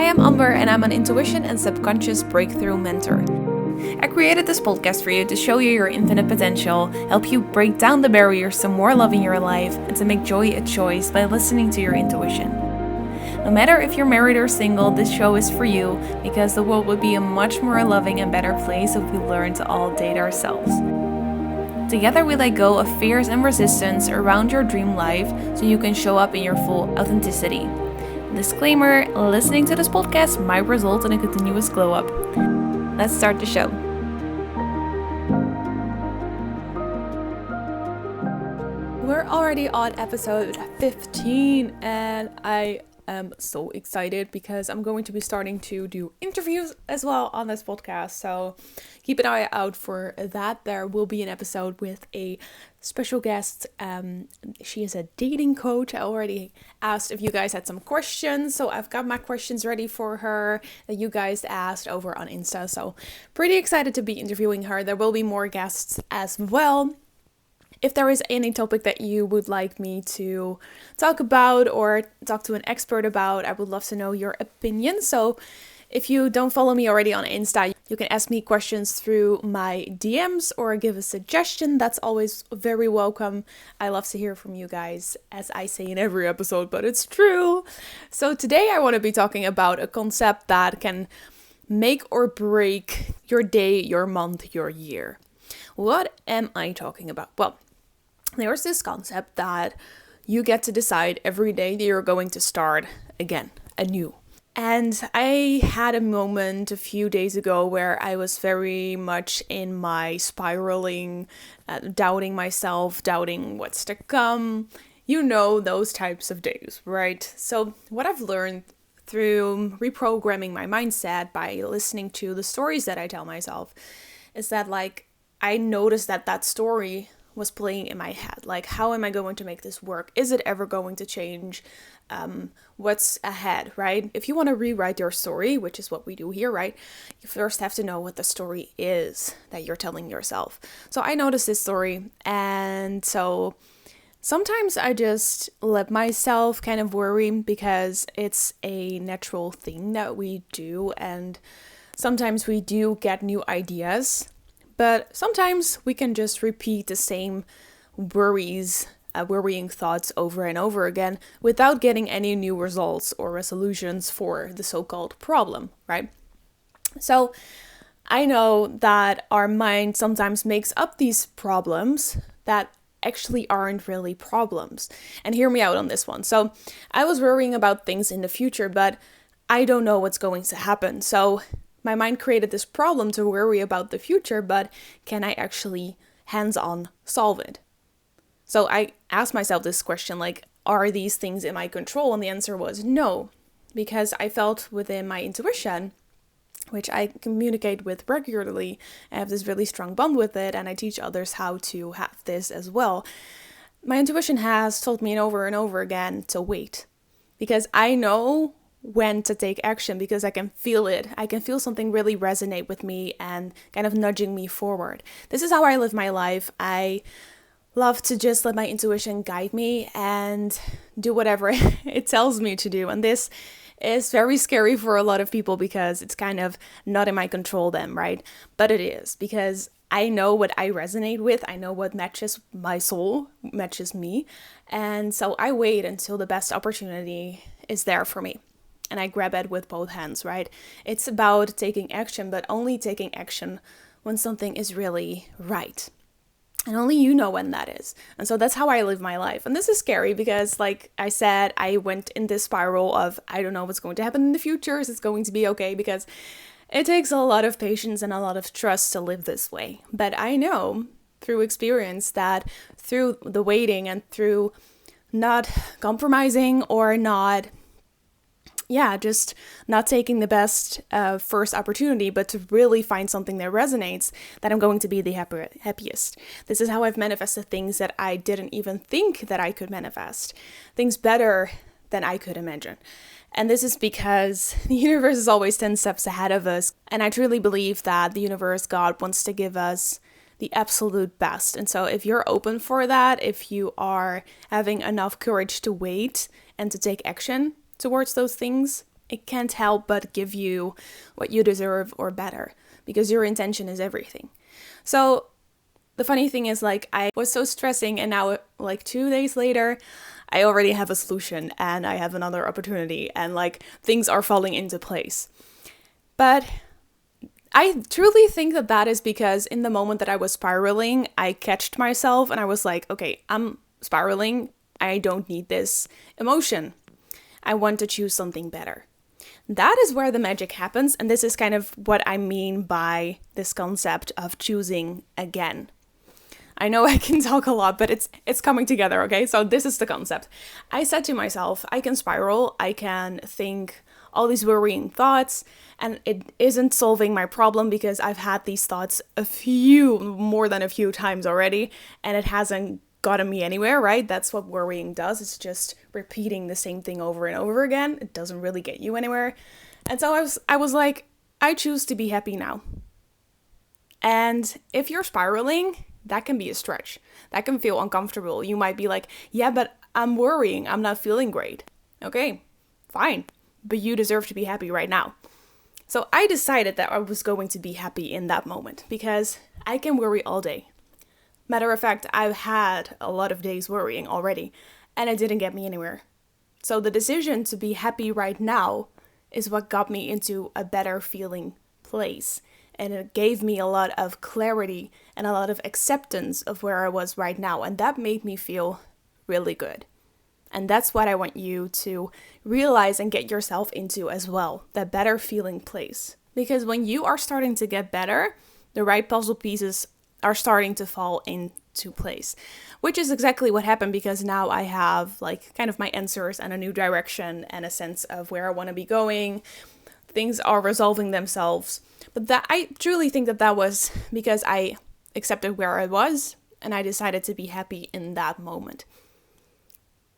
am Amber and I'm an intuition and subconscious breakthrough mentor. I created this podcast for you to show you your infinite potential, help you break down the barriers to more love in your life, and to make joy a choice by listening to your intuition. No matter if you're married or single, this show is for you because the world would be a much more loving and better place if we learned to all date ourselves. Together we let go of fears and resistance around your dream life so you can show up in your full authenticity. Disclaimer, listening to this podcast might result in a continuous glow up. Let's start the show. We're already on episode 15 and I am so excited because I'm going to be starting to do interviews as well on this podcast. So keep an eye out for that. There will be an episode with a special guest. She is a dating coach. I already asked if you guys had some questions. So I've got my questions ready for her that you guys asked over on Insta. So pretty excited to be interviewing her. There will be more guests as well. If there is any topic that you would like me to talk about or talk to an expert about, I would love to know your opinion. So if you don't follow me already on Insta, you can ask me questions through my DMs or give a suggestion. That's always very welcome. I love to hear from you guys, as I say in every episode, but it's true. So today I want to be talking about a concept that can make or break your day, your month, your year. What am I talking about? Well, there's this concept that you get to decide every day that you're going to start again, anew. And I had a moment a few days ago where I was very much in my spiraling, doubting myself, doubting what's to come. You know, those types of days, right? So what I've learned through reprogramming my mindset by listening to the stories that I tell myself is that I noticed that story was playing in my head. Like, how am I going to make this work? Is it ever going to change? What's ahead, right? If you want to rewrite your story, which is what we do here, right? You first have to know what the story is that you're telling yourself. So I noticed this story, and so sometimes I just let myself kind of worry because it's a natural thing that we do, and sometimes we do get new ideas. But sometimes we can just repeat the same worrying thoughts over and over again without getting any new results or resolutions for the so-called problem, right? So I know that our mind sometimes makes up these problems that actually aren't really problems. And hear me out on this one. So I was worrying about things in the future, but I don't know what's going to happen. So my mind created this problem to worry about the future, but can I actually hands-on solve it? So I asked myself this question, are these things in my control? And the answer was no, because I felt within my intuition, which I communicate with regularly. I have this really strong bond with it, and I teach others how to have this as well. My intuition has told me over and over again to wait, because I know when to take action, because I can feel it. I can feel something really resonate with me and kind of nudging me forward. This is how I live my life. I love to just let my intuition guide me and do whatever it tells me to do. And this is very scary for a lot of people because it's kind of not in my control then, right? But it is, because I know what I resonate with. I know what matches my soul, matches me. And so I wait until the best opportunity is there for me. And I grab it with both hands, right? It's about taking action, but only taking action when something is really right. And only you know when that is. And so that's how I live my life. And this is scary because, like I said, I went in this spiral of, I don't know what's going to happen in the future. Is it going to be okay? Because it takes a lot of patience and a lot of trust to live this way. But I know through experience that through the waiting and through not compromising or just not taking the best first opportunity, but to really find something that resonates, that I'm going to be the happiest. This is how I've manifested things that I didn't even think that I could manifest. Things better than I could imagine. And this is because the universe is always 10 steps ahead of us. And I truly believe that the universe, God, wants to give us the absolute best. And so if you're open for that, if you are having enough courage to wait and to take action towards those things, it can't help but give you what you deserve or better, because your intention is everything. So the funny thing is, like, I was so stressing, and now, like, 2 days later, I already have a solution and I have another opportunity, and like things are falling into place. But I truly think that that is because in the moment that I was spiraling, I catched myself and I was like, okay, I'm spiraling. I don't need this emotion. I want to choose something better. That is where the magic happens. And this is kind of what I mean by this concept of choosing again. I know I can talk a lot, but it's coming together, okay? So this is the concept. I said to myself, I can spiral, I can think all these worrying thoughts, and it isn't solving my problem because I've had these thoughts more than a few times already, and it hasn't gotten me anywhere, right? That's what worrying does. It's just repeating the same thing over and over again. It doesn't really get you anywhere. And so I was like, I choose to be happy now. And if you're spiraling, that can be a stretch. That can feel uncomfortable. You might be like, yeah, but I'm worrying. I'm not feeling great. Okay, fine. But you deserve to be happy right now. So I decided that I was going to be happy in that moment because I can worry all day. Matter of fact, I've had a lot of days worrying already, and it didn't get me anywhere. So the decision to be happy right now is what got me into a better feeling place. And it gave me a lot of clarity and a lot of acceptance of where I was right now. And that made me feel really good. And that's what I want you to realize and get yourself into as well, that better feeling place. Because when you are starting to get better, the right puzzle pieces are starting to fall into place, which is exactly what happened, because now I have like kind of my answers and a new direction and a sense of where I want to be going. Things are resolving themselves. But that I truly think that was because I accepted where I was and I decided to be happy in that moment.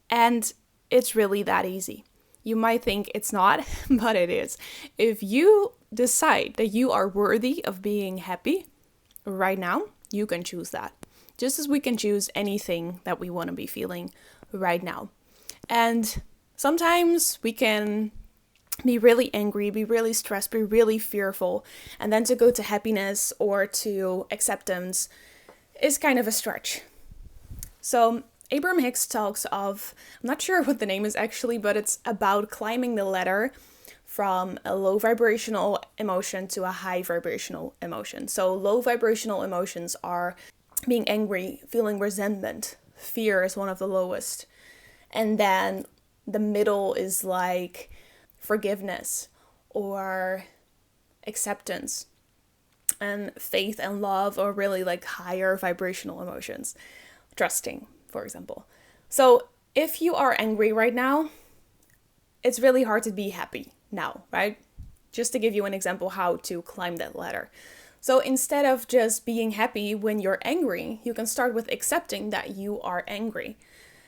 And it's really that easy. You might think it's not, but it is. If you decide that you are worthy of being happy right now, you can choose that. Just as we can choose anything that we want to be feeling right now. And sometimes we can be really angry, be really stressed, be really fearful, and then to go to happiness or to acceptance is kind of a stretch. So Abraham Hicks talks of, I'm not sure what the name is actually, but it's about climbing the ladder from a low vibrational emotion to a high vibrational emotion. So low vibrational emotions are being angry, feeling resentment, fear is one of the lowest. And then the middle is like forgiveness or acceptance, and faith and love are really like higher vibrational emotions. Trusting, for example. So if you are angry right now, it's really hard to be happy now, right? Just to give you an example how to climb that ladder. So instead of just being happy when you're angry, you can start with accepting that you are angry.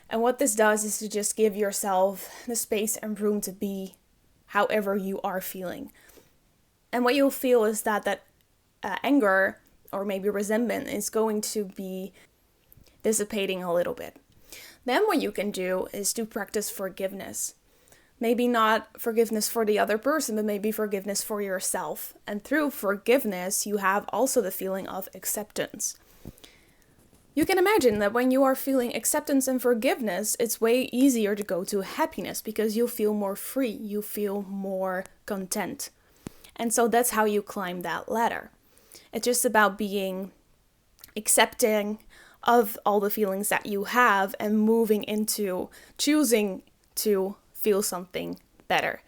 And what this does is to just give yourself the space and room to be however you are feeling. And what you'll feel is that anger or maybe resentment is going to be dissipating a little bit. Then what you can do is to practice forgiveness. Maybe not forgiveness for the other person, but maybe forgiveness for yourself. And through forgiveness, you have also the feeling of acceptance. You can imagine that when you are feeling acceptance and forgiveness, it's way easier to go to happiness because you feel more free, you feel more content. And so that's how you climb that ladder. It's just about being accepting of all the feelings that you have and moving into choosing to feel something better.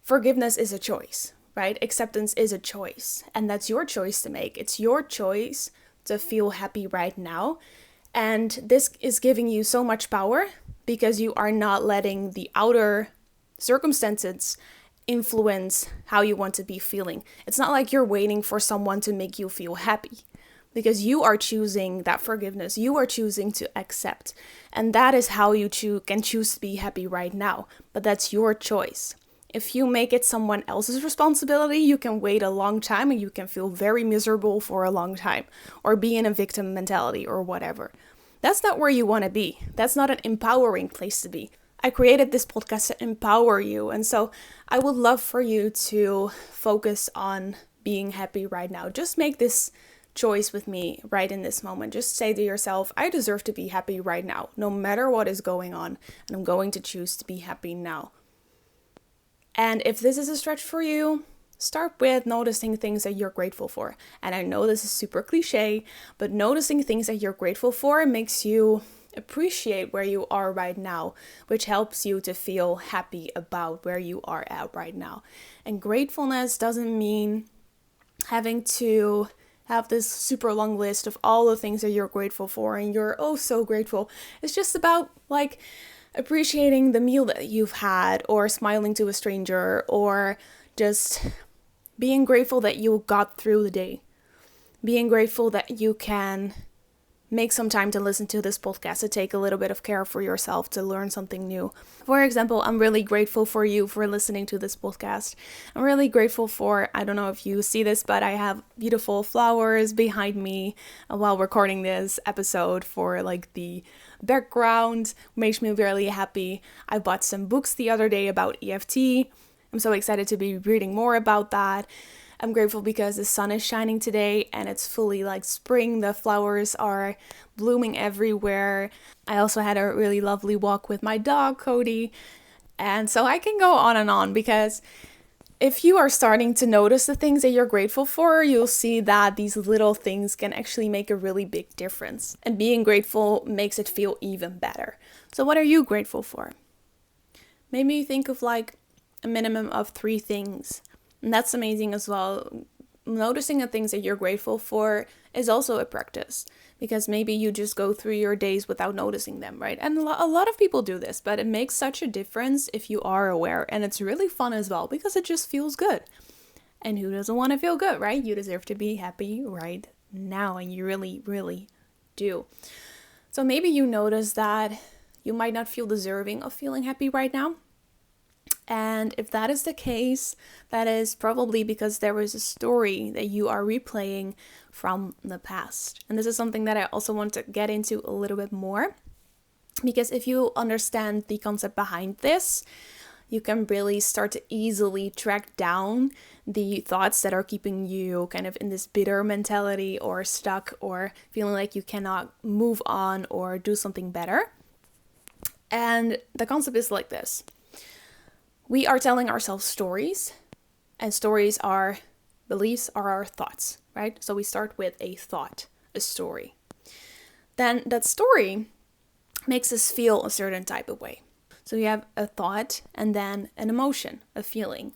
Forgiveness is a choice, right? Acceptance is a choice, and that's your choice to make. It's your choice to feel happy right now. And this is giving you so much power because you are not letting the outer circumstances influence how you want to be feeling. It's not like you're waiting for someone to make you feel happy, because you are choosing that forgiveness. You are choosing to accept. And that is how you can choose to be happy right now. But that's your choice. If you make it someone else's responsibility, you can wait a long time and you can feel very miserable for a long time, or be in a victim mentality or whatever. That's not where you want to be. That's not an empowering place to be. I created this podcast to empower you. And so I would love for you to focus on being happy right now. Just make this choice with me right in this moment. Just say to yourself, I deserve to be happy right now, no matter what is going on. And I'm going to choose to be happy now. And if this is a stretch for you, start with noticing things that you're grateful for. And I know this is super cliche, but noticing things that you're grateful for makes you appreciate where you are right now, which helps you to feel happy about where you are at right now. And gratefulness doesn't mean having to have this super long list of all the things that you're grateful for and you're oh so grateful. It's just about like appreciating the meal that you've had, or smiling to a stranger, or just being grateful that you got through the day. Being grateful that you can make some time to listen to this podcast, to take a little bit of care for yourself, to learn something new. For example, I'm really grateful for you for listening to this podcast. I'm really grateful for, I don't know if you see this, but I have beautiful flowers behind me while recording this episode for like the background. Makes me really happy. I bought some books the other day about EFT. I'm so excited to be reading more about that. I'm grateful because the sun is shining today and it's fully like spring. The flowers are blooming everywhere. I also had a really lovely walk with my dog, Cody. And so I can go on and on, because if you are starting to notice the things that you're grateful for, you'll see that these little things can actually make a really big difference. And being grateful makes it feel even better. So what are you grateful for? Maybe you think of like a minimum of 3 things. And that's amazing as well. Noticing the things that you're grateful for is also a practice, because maybe you just go through your days without noticing them, right? And a lot of people do this, but it makes such a difference if you are aware. And it's really fun as well, because it just feels good. And who doesn't want to feel good, right? You deserve to be happy right now, and you really, really do. So maybe you notice that you might not feel deserving of feeling happy right now. And if that is the case, that is probably because there was a story that you are replaying from the past. And this is something that I also want to get into a little bit more, because if you understand the concept behind this, you can really start to easily track down the thoughts that are keeping you kind of in this bitter mentality, or stuck, or feeling like you cannot move on or do something better. And the concept is like this. We are telling ourselves stories, and stories are, beliefs are our thoughts, right? So we start with a thought, a story. Then that story makes us feel a certain type of way. So we have a thought and then an emotion, a feeling.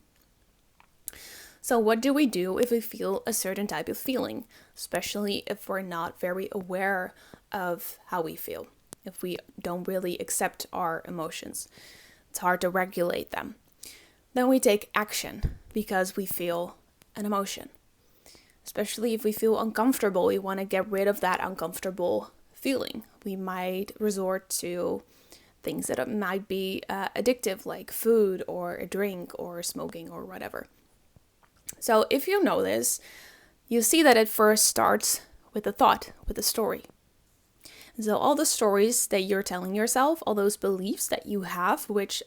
So what do we do if we feel a certain type of feeling, especially if we're not very aware of how we feel, if we don't really accept our emotions? It's hard to regulate them. Then we take action because we feel an emotion. Especially if we feel uncomfortable, we want to get rid of that uncomfortable feeling. We might resort to things that might be addictive, like food or a drink or smoking or whatever. So if you know this, you see that it first starts with a thought, with a story. So all the stories that you're telling yourself, all those beliefs that you have, which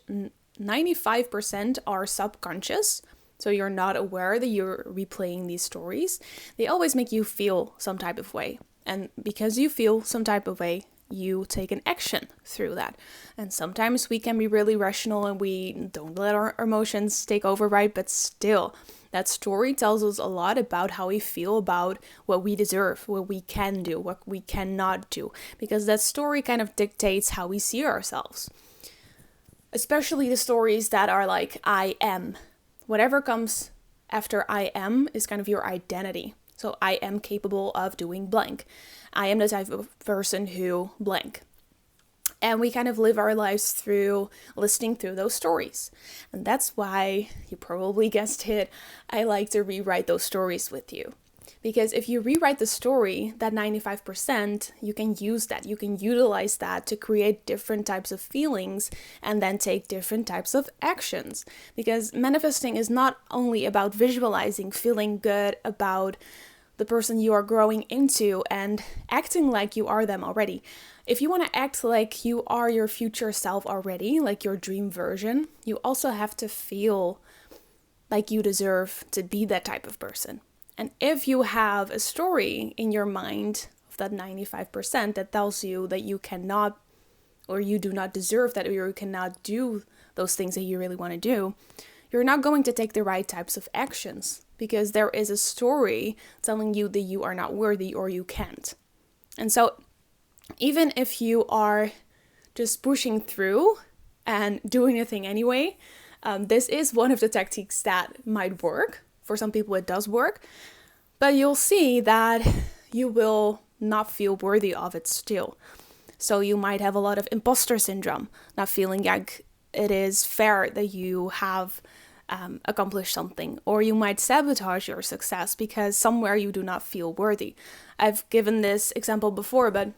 95% are subconscious, so you're not aware that you're replaying these stories, they always make you feel some type of way. And because you feel some type of way, you take an action through that. And sometimes we can be really rational and we don't let our emotions take over, right? But still, that story tells us a lot about how we feel about what we deserve, what we can do, what we cannot do. Because that story kind of dictates how we see ourselves. Especially the stories that are like, I am. Whatever comes after I am is kind of your identity. So I am capable of doing blank. I am the type of person who blank. And we kind of live our lives through listening through those stories. And that's why, you probably guessed it, I like to rewrite those stories with you. Because if you rewrite the story, that 95%, you can use that. You can utilize that to create different types of feelings and then take different types of actions. Because manifesting is not only about visualizing, feeling good about the person you are growing into and acting like you are them already. If you want to act like you are your future self already, like your dream version, you also have to feel like you deserve to be that type of person. And if you have a story in your mind of that 95% that tells you that you cannot, or you do not deserve that, or you cannot do those things that you really want to do, you're not going to take the right types of actions, because there is a story telling you that you are not worthy or you can't. And so even if you are just pushing through and doing a thing anyway, this is one of the tactics that might work. For some people it does work, but you'll see that you will not feel worthy of it still. So you might have a lot of imposter syndrome, not feeling like it is fair that you have accomplish something, or you might sabotage your success because somewhere you do not feel worthy. I've given this example before, but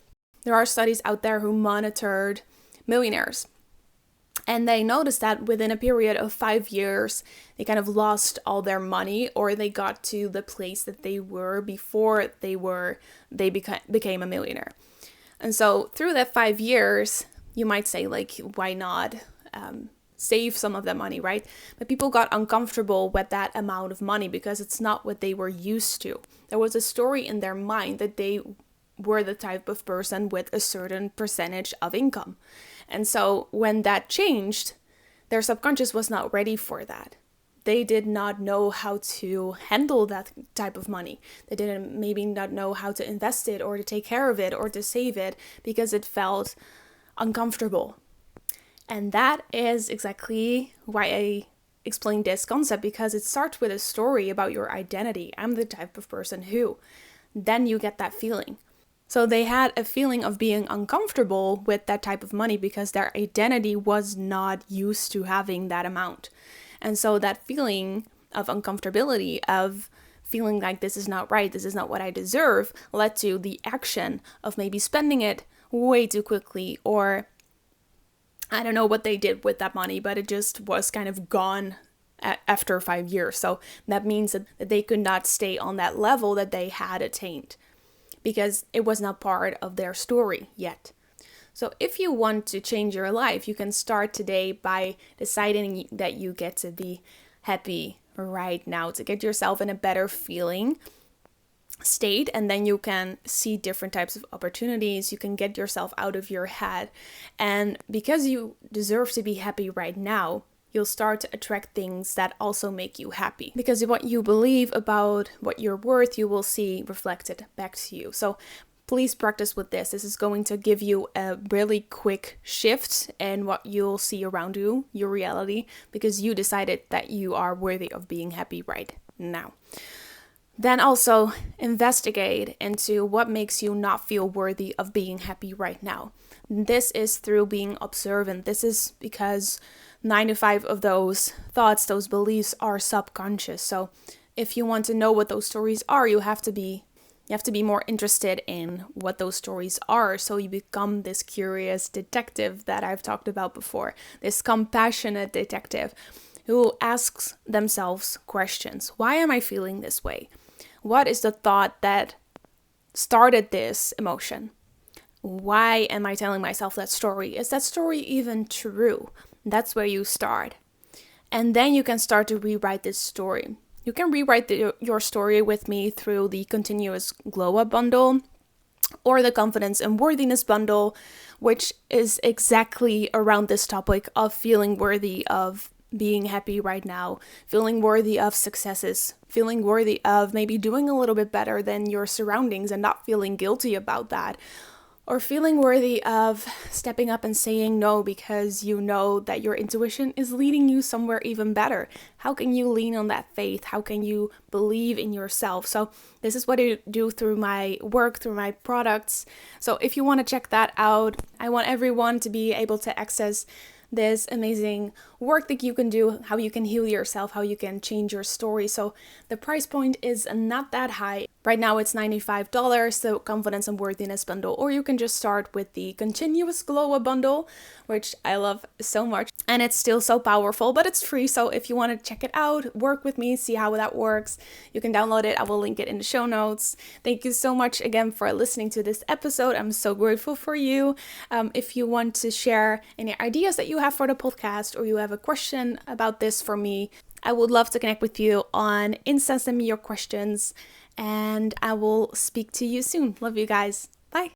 there are studies out there who monitored millionaires, and they noticed that within a period of 5 years, they kind of lost all their money, or they got to the place that they were before they became a millionaire. And so through that 5 years, you might say, like, why not save some of that money, right? But people got uncomfortable with that amount of money because it's not what they were used to. There was a story in their mind that they were the type of person with a certain percentage of income. And so when that changed, their subconscious was not ready for that. They did not know how to handle that type of money. They didn't maybe not know how to invest it or to take care of it or to save it because it felt uncomfortable. And that is exactly why I explained this concept, because it starts with a story about your identity. I'm the type of person who. Then you get that feeling. So they had a feeling of being uncomfortable with that type of money because their identity was not used to having that amount. And so that feeling of uncomfortability, of feeling like this is not right, this is not what I deserve, led to the action of maybe spending it way too quickly, or I don't know what they did with that money, but it just was kind of gone after 5 years. So that means that they could not stay on that level that they had attained because it was not part of their story yet. So if you want to change your life, you can start today by deciding that you get to be happy right now, to get yourself in a better feeling state, and then you can see different types of opportunities. You can get yourself out of your head, and because you deserve to be happy right now, you'll start to attract things that also make you happy, because what you believe about what you're worth, you will see reflected back to you. So please practice with this. This is going to give you a really quick shift in what you'll see around you, your reality, because you decided that you are worthy of being happy right now. Then also investigate into what makes you not feel worthy of being happy right now. This is through being observant. This is because 95 of those thoughts, those beliefs are subconscious. So if you want to know what those stories are, you have to be more interested in what those stories are. So you become this curious detective that I've talked about before, this compassionate detective who asks themselves questions. Why am I feeling this way? What is the thought that started this emotion? Why am I telling myself that story? Is that story even true? That's where you start. And then you can start to rewrite this story. You can rewrite your story with me through the Continuous Glow Up bundle or the Confidence and Worthiness bundle, which is exactly around this topic of feeling worthy of being happy right now, feeling worthy of successes, feeling worthy of maybe doing a little bit better than your surroundings and not feeling guilty about that, or feeling worthy of stepping up and saying no because you know that your intuition is leading you somewhere even better. How can you lean on that faith? How can you believe in yourself? So this is what I do through my work, through my products. So if you want to check that out, I want everyone to be able to access this amazing work that you can do, how you can heal yourself, how you can change your story. So the price point is not that high. Right now it's $95, the Confidence and Worthiness bundle, or you can just start with the Continuous Glow Up bundle, which I love so much. And it's still so powerful, but it's free. So if you want to check it out, work with me, see how that works, you can download it. I will link it in the show notes. Thank you so much again for listening to this episode. I'm so grateful for you. If you want to share any ideas that you have for the podcast, or you have a question about this for me, I would love to connect with you on Insta. Send me your questions, and I will speak to you soon. Love you guys. Bye.